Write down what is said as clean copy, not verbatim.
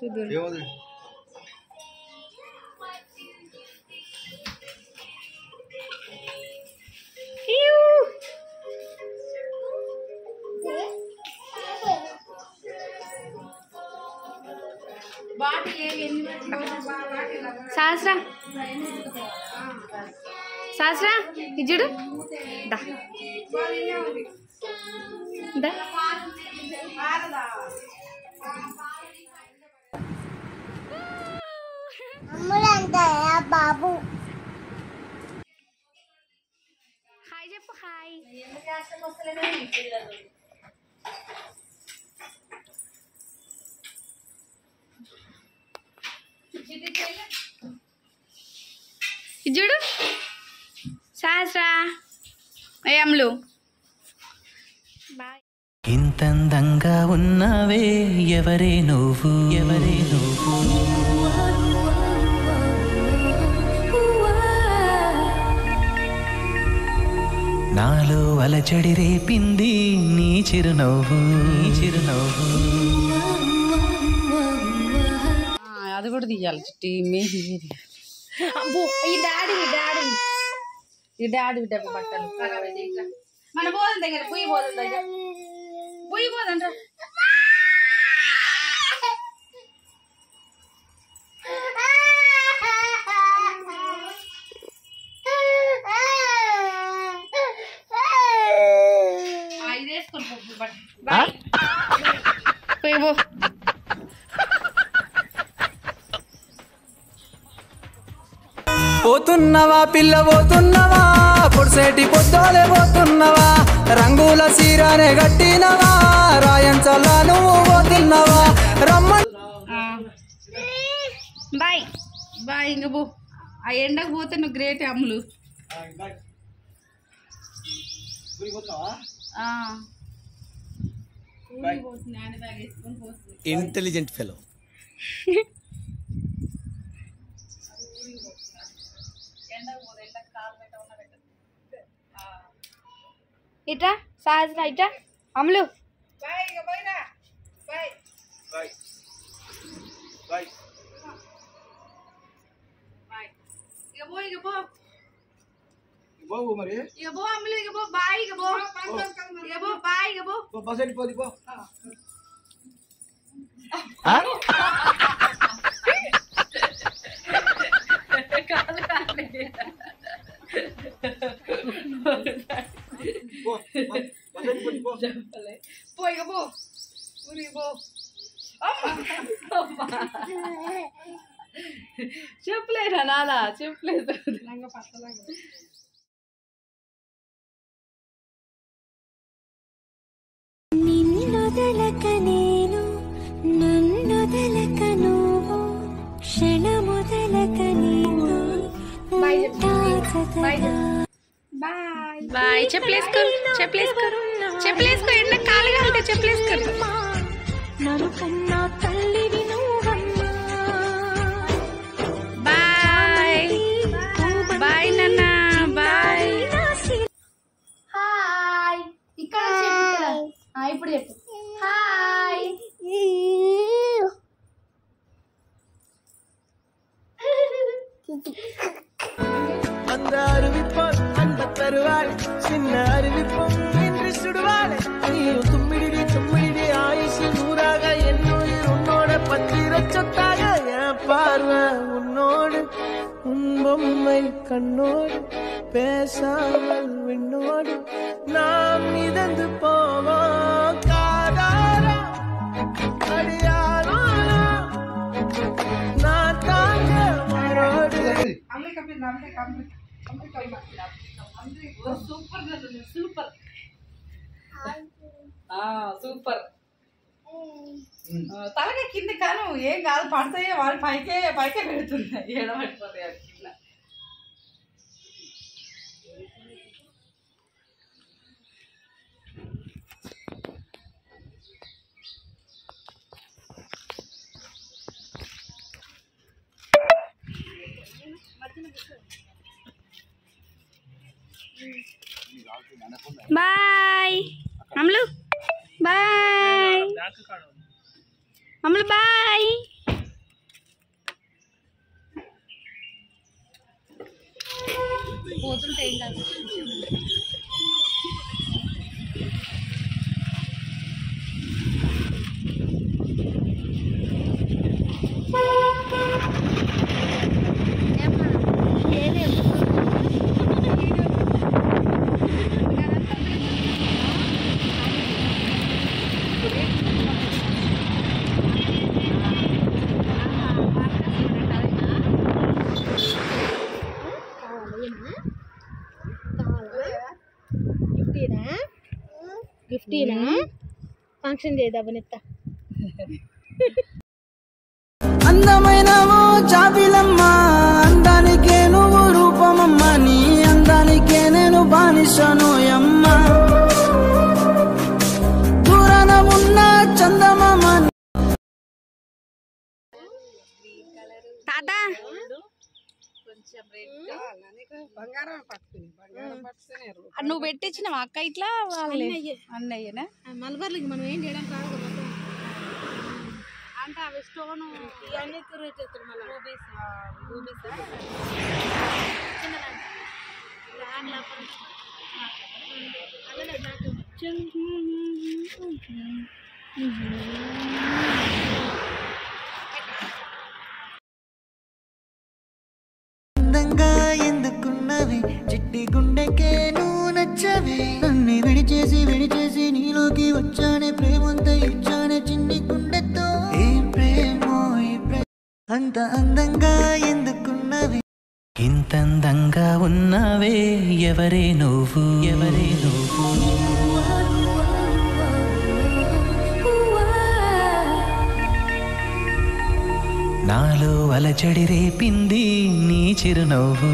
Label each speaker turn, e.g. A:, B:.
A: చూద్దాం. సహస్రా సహస్రా ఇజుడు దా దా
B: బాబు
A: హాయ్ చెప్పు. హాయ్ ఇజుడు సహస్రా అమ్ములు బాయ్.
C: ఇంతందంగా ఉన్నావే ఎవరే నువ్వు ఎవరే నువ్వు నాలో అలచడి రేపింది నీ చిరునవ్వు నీ చిరునవ్వు.
D: అది కూడా తీయాలి చుట్టి అబ్బో ఈ డాడీ డబ్బు బట్టలు మన పోదాం దగ్గర పుయ్యి పోదాం దగ్గర పుయ్యి పోదంట. ఇది వేసుకొని బాయ్ పుయ్యి పో.
C: పోతున్నవా పిల్ల పోతున్నవా పొడిసేటి పొద్దోలే పోతున్నవా రంగుల సీరానే గట్టినవా రాయంచల్లా నువ్వు పోతున్నవా రమ్మ
D: బాయ్ బాయ్. ఇంక పో. ఆ ఎండకు పోతే నువ్వు గ్రేట్ అమ్ములు.
C: Intelligent fellow.
A: ఇట్రా సహస్రా ఇట్రా అమ్ములు
B: మరి
D: బాయ్ బాయ్.
B: బస్ వెళ్ళిపోది పో.
D: చెప్పలేదా నాలా చెప్పలేదు.
E: నిన్నొదలక నేను నన్నొదలక నువ్వు క్షణమొదలక నీతో
A: బాయ్.
D: బాయ్. చెప్పలేసుకో చెప్పలేసుకో ఎండ కాలుగా ఉంటే చెప్పలేసుకో.
E: నన్ను కన్నా తల్లివి నువ్వమ్మా.
D: బాయ్ బాయ్ నాన్న బాయ్.
A: హాయ్ ఇక్కడ ఇప్పుడు చెప్పు హాయ్.
C: அந்த அறிவிப்பால் அந்த தருவாள் சின்ன அறிவிப்பும் இன்று சுடுவாள் நீயும் தும்மிடி ஆயுசு நூறாக என்னுயிர் உன்னோட பத்திர சொத்தாக என் பார்வை உன்னோடு உன் பொம்மை கண்ணோடு பேசாமல் விண்ணோடு நாம் மிதந்து போவோம் காதாரா அடியாரோ நான் தாங்க மரோடு.
D: Super super. తలగా కింద కాను ఏం కాదు పడతాయే వాళ్ళు పైకే పెడుతున్నాయి ఏడ పడిపోతాయి అది కింద.
A: బాయ్ అమ్ములు బాయ్ అమ్ములు బాయ్.
D: ఏం కాదు.
A: గిఫ్టీనా ఫంక్షన్ చేద్దాం ఎత్తా
C: అందమైన జాబిలమ్మ అందానికే నువ్వు రూపమమ్మ నీ అందానికే నేను బానిసను అమ్మ దూరాన ఉన్న చందమామ
A: తాత నువ్వు పెట్టించినావా అక్క ఇట్లా వాళ్ళే అన్నయ్యనా
D: మలబార్లకి మనం ఏం చేయడానికి రాదు అంటే అవి స్టోన్ ఇవన్నీ తిరుగుతాయి మళ్ళీ రూబీస్
C: అందంగా ఎందుకున్నవి చిట్టి గుండెకే నువ్వు నచ్చవి నన్ను విడిచేసి నీలోకి వచ్చానే ప్రేమంతా ఇచ్చానే చిన్ని గుండెతో ఏ ప్రేమో అంత అందంగా ఎందుకున్నవి ఇంత అందంగా ఉన్నావే ఎవరే నువ్వు నాలో అలచడి రేపింది నీ చిరునవ్వు